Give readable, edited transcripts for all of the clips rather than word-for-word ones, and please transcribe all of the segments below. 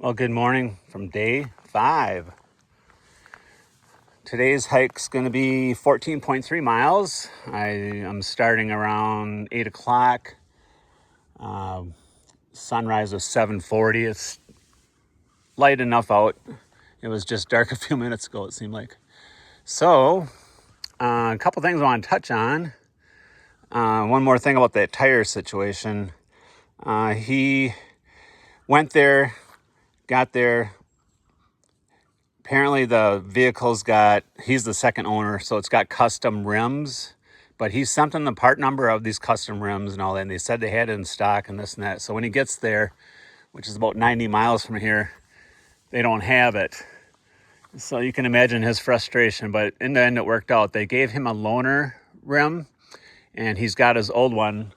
Well, good morning from day 5. Today's hike's going to be 14.3 miles. I'm starting around 8 o'clock. Sunrise was 7:40. It's light enough out. It was just dark a few minutes ago, it seemed like. So, a couple things I want to touch on. One more thing about that tire situation. He went there, got there. Apparently the vehicle's he's the second owner, so it's got custom rims, but he sent them the part number of these custom rims and all that, and they said they had it in stock and this and that. So when he gets there, which is about 90 miles from here, they don't have it. So you can imagine his frustration, but in the end it worked out. They gave him a loaner rim, and he's got his old one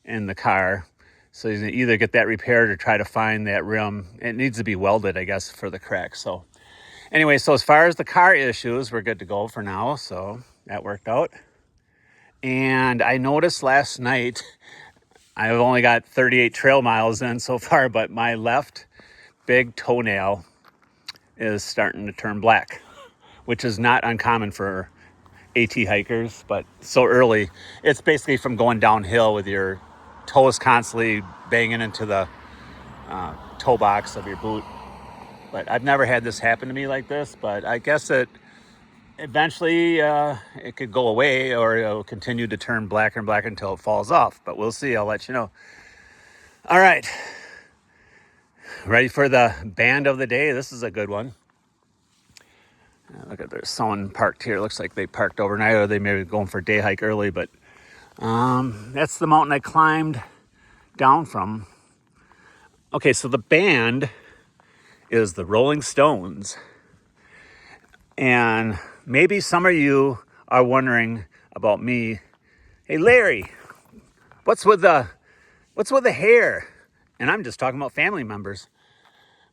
in the car. So he's gonna either get that repaired or try to find that rim. It needs to be welded, I guess, for the crack. So anyway, so as far as the car issues, we're good to go for now. So that worked out. And I noticed last night, I've only got 38 trail miles in so far, but my left big toenail is starting to turn black, which is not uncommon for AT hikers, but so early. It's basically from going downhill with your toes constantly banging into the toe box of your boot. But I've never had this happen to me like this, but I guess it eventually it could go away, or it'll continue to turn blacker and blacker until it falls off. But we'll see. I'll let you know. All right. Ready for the band of the day? This is a good one. Look at, there's someone parked here. Looks like they parked overnight, or they may be going for a day hike early, but that's the mountain I climbed down from. Okay, so the band is the Rolling Stones. And maybe some of you are wondering about me. Hey, Larry, what's with the hair? And I'm just talking about family members.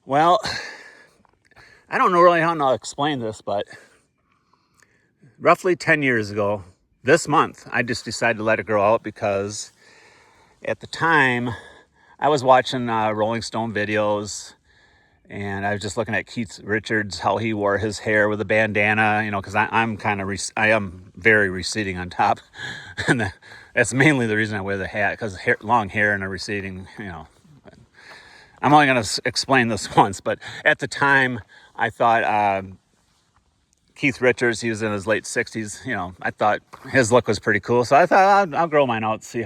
Well, I don't know really how to explain this, but roughly 10 years ago, this month, I just decided to let it grow out because at the time I was watching Rolling Stone videos, and I was just looking at Keith Richards, how he wore his hair with a bandana, because I am very receding on top. And that's mainly the reason I wear the hat, because long hair and a receding, I'm only going to explain this once, but at the time I thought Keith Richards, he was in his late 60s, I thought his look was pretty cool. So I thought I'll grow mine out. See,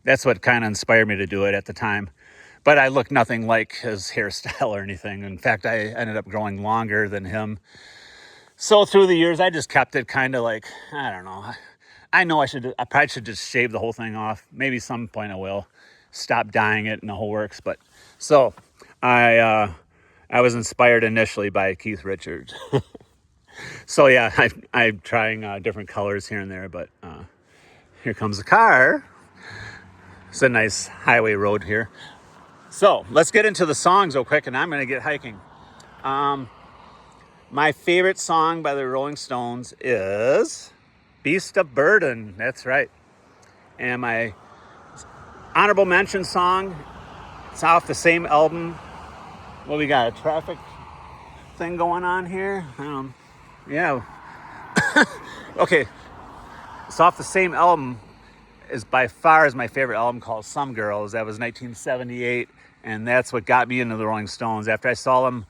that's what kind of inspired me to do it at the time. But I look nothing like his hairstyle or anything. In fact, I ended up growing longer than him. So through the years, I just kept it kind of like, I don't know. I know I probably should just shave the whole thing off. Maybe some point I will stop dyeing it and the whole works. But so I was inspired initially by Keith Richards. So yeah, I'm trying different colors here and there. But here comes the car. It's a nice highway road here. So let's get into the songs real quick, and I'm going to get hiking. My favorite song by the Rolling Stones is Beast of Burden. That's right. And my honorable mention song, it's off the same album. Well, we got a traffic thing going on here. Yeah. Okay. It's off the same album. Is by far is my favorite album, called Some Girls. That was 1978, and that's what got me into the Rolling Stones. After I saw them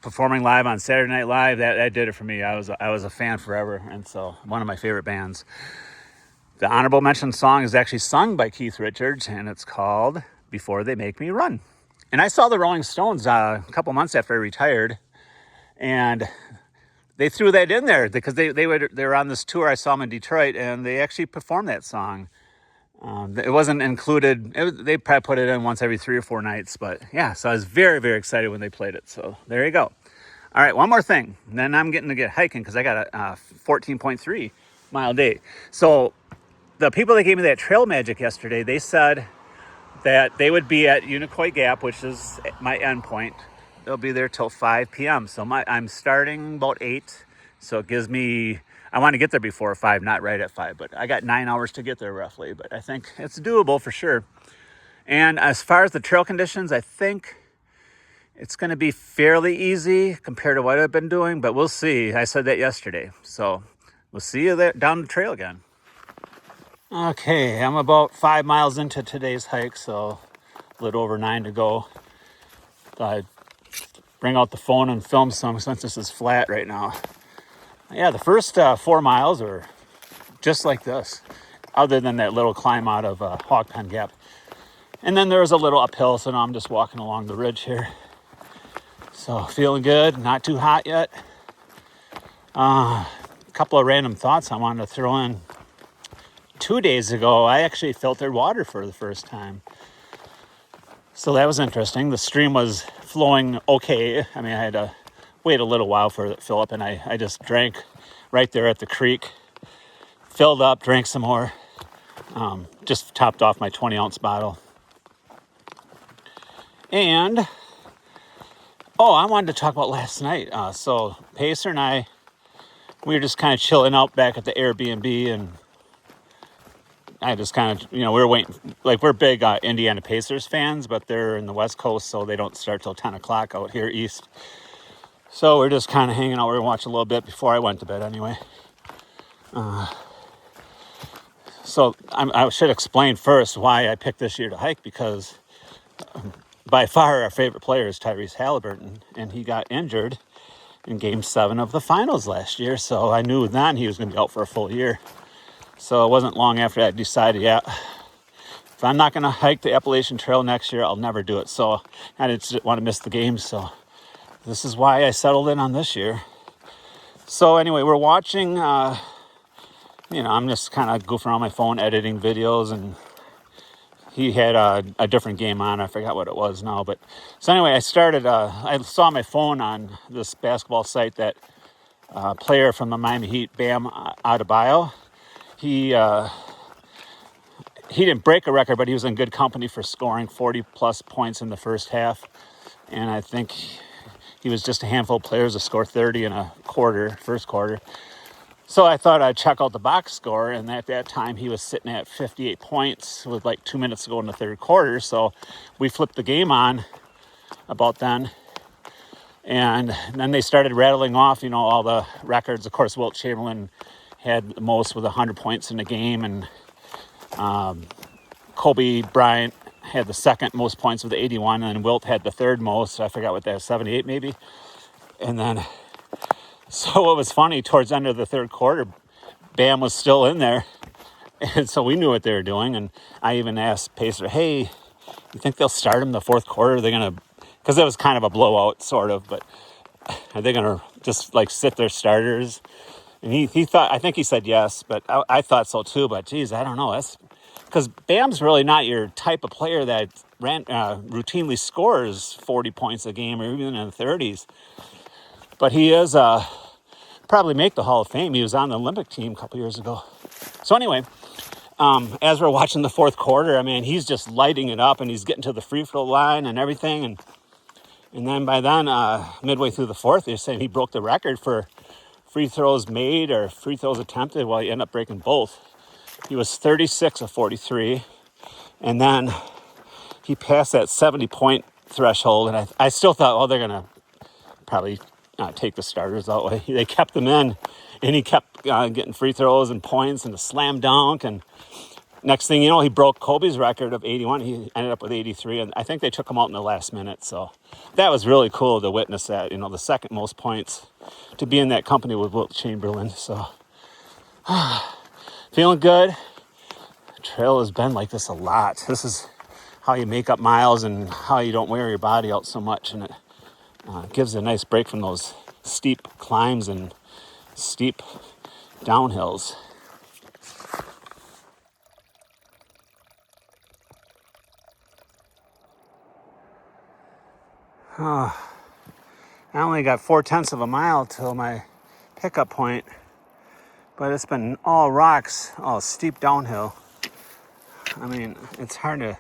performing live on Saturday Night Live, that did it for me. I was a fan forever, and so one of my favorite bands. The honorable mention song is actually sung by Keith Richards, and it's called Before They Make Me Run. And I saw the Rolling Stones a couple months after I retired, and they threw that in there because they were on this tour. I saw them in Detroit, and they actually performed that song. It wasn't included. They probably put it in once every 3 or 4 nights, but yeah, so I was very, very excited when they played it. So there you go. All right, one more thing. Then I'm getting to get hiking because I got a 14.3 mile day. So the people that gave me that trail magic yesterday, they said that they would be at Unicoi Gap, which is my end point. They'll be there till 5 p.m. So I'm starting about 8. So it gives me, I want to get there before 5, not right at 5, but I got 9 hours to get there roughly, but I think it's doable for sure. And as far as the trail conditions, I think It's going to be fairly easy compared to what I've been doing, but we'll see. I said that yesterday. So we'll see you there down the trail again. Okay, I'm about 5 miles into today's hike, so a little over 9 to go. Thought I'd bring out the phone and film some since this is flat right now. Yeah, the first 4 miles are just like this, other than that little climb out of Hog Pen Gap. And then there was a little uphill, so now I'm just walking along the ridge here. So feeling good, not too hot yet. A couple of random thoughts I wanted to throw in. 2 days ago, I actually filtered water for the first time. So that was interesting. The stream was flowing okay. I mean, I had to wait a little while for it to fill up, and I just drank right there at the creek. Filled up, drank some more. Just topped off my 20-ounce bottle. And I wanted to talk about last night. So Pacer and I, we were just kind of chilling out back at the Airbnb, and I just kind of, we were waiting. Like, we're big Indiana Pacers fans, but they're in the West Coast, so they don't start till 10 o'clock out here east. So we're just kind of hanging out. We were watching a little bit before I went to bed anyway. So I should explain first why I picked this year to hike, because by far our favorite player is Tyrese Halliburton, and he got injured in Game 7 of the finals last year. So I knew then he was going to be out for a full year. So it wasn't long after that I decided, if I'm not going to hike the Appalachian Trail next year, I'll never do it. So I didn't want to miss the games. So this is why I settled in on this year. So anyway, we're watching, I'm just kind of goofing around on my phone, editing videos, and he had a different game on. I forgot what it was now. But so anyway, I saw my phone on this basketball site that player from the Miami Heat, Bam Adebayo, he didn't break a record, but he was in good company for scoring 40 plus points in the first half. And I think he was just a handful of players to score 30 in a first quarter. So I thought I'd check out the box score, and at that time he was sitting at 58 points with like 2 minutes to go in the third quarter. So we flipped the game on about then, and then they started rattling off, all the records. Of course, Wilt Chamberlain had the most with 100 points in the game, and Kobe Bryant had the second most points with 81, and Wilt had the third most. I forgot what that was, 78 maybe. And then, so what was funny, towards the end of the third quarter, Bam was still in there. And so we knew what they were doing. And I even asked Pacer, hey, you think they'll start him the fourth quarter? Are they going to, because it was kind of a blowout, sort of, but are they going to just like sit their starters? And he thought, I think he said yes, but I thought so too. But geez, I don't know. That's because Bam's really not your type of player that routinely scores 40 points a game or even in the 30s. But he is probably make the Hall of Fame. He was on the Olympic team a couple years ago. So anyway, as we're watching the fourth quarter, I mean, he's just lighting it up, and he's getting to the free throw line and everything. And then by then, midway through the fourth, they're saying he broke the record for free throws made or free throws attempted. Well, he ended up breaking both. He was 36 of 43. And then he passed that 70-point threshold. And I still thought, they're going to probably take the starters that way. They kept them in, and he kept getting free throws and points and a slam dunk. And next thing you know, he broke Kobe's record of 81. He ended up with 83, and I think they took him out in the last minute. So that was really cool to witness that, the second most points, to be in that company with Wilt Chamberlain. So feeling good. The trail has been like this a lot. This is how you make up miles and how you don't wear your body out so much, and it gives a nice break from those steep climbs and steep downhills. I only got 4/10 of a mile till my pickup point, but it's been all rocks, all steep downhill. I mean, it's hard to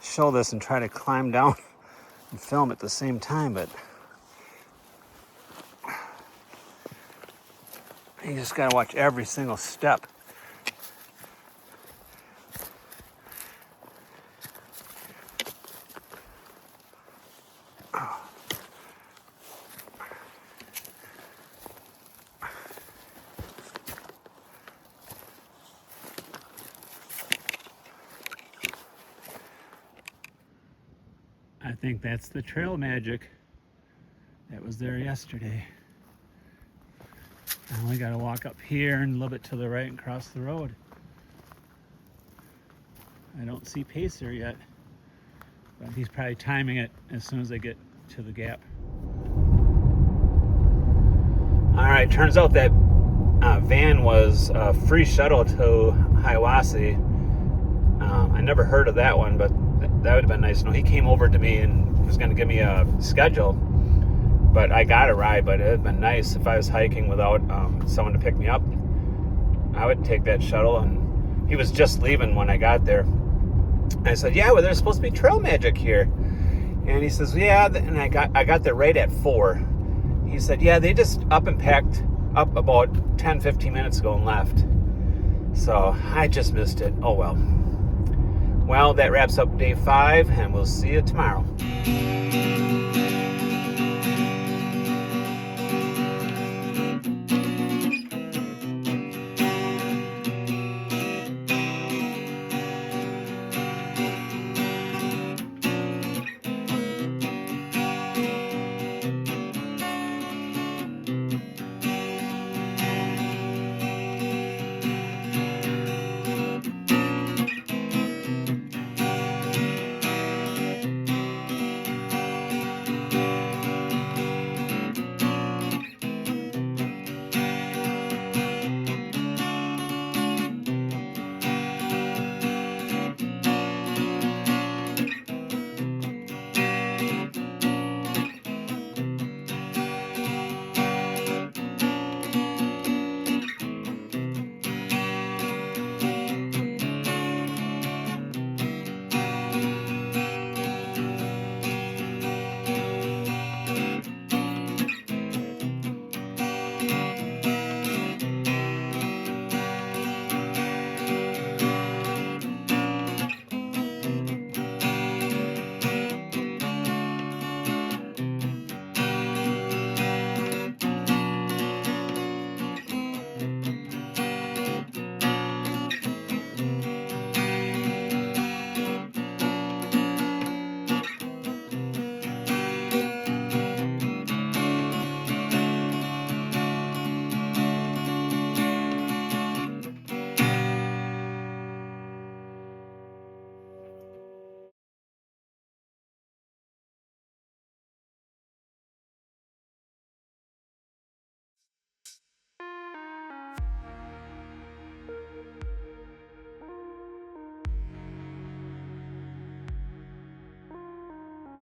show this and try to climb down and film at the same time, but you just gotta watch every single step. think that's the trail magic that was there yesterday. I only got to walk up here and a little bit to the right and cross the road. I don't see Pacer yet, but he's probably timing it as soon as I get to the gap. All right, turns out that van was a free shuttle to Hiawassee. I never heard of that one, but that would have been nice. No, he came over to me and was going to give me a schedule, but I got a ride. But it would have been nice if I was hiking without someone to pick me up. I would take that shuttle, and he was just leaving when I got there. I said, yeah, well, there's supposed to be trail magic here. And he says, yeah, and I got there right at 4. He said, yeah, they just up and packed up about 10-15 minutes ago and left. So I just missed it. Oh, well. Well, that wraps up day 5, and we'll see you tomorrow.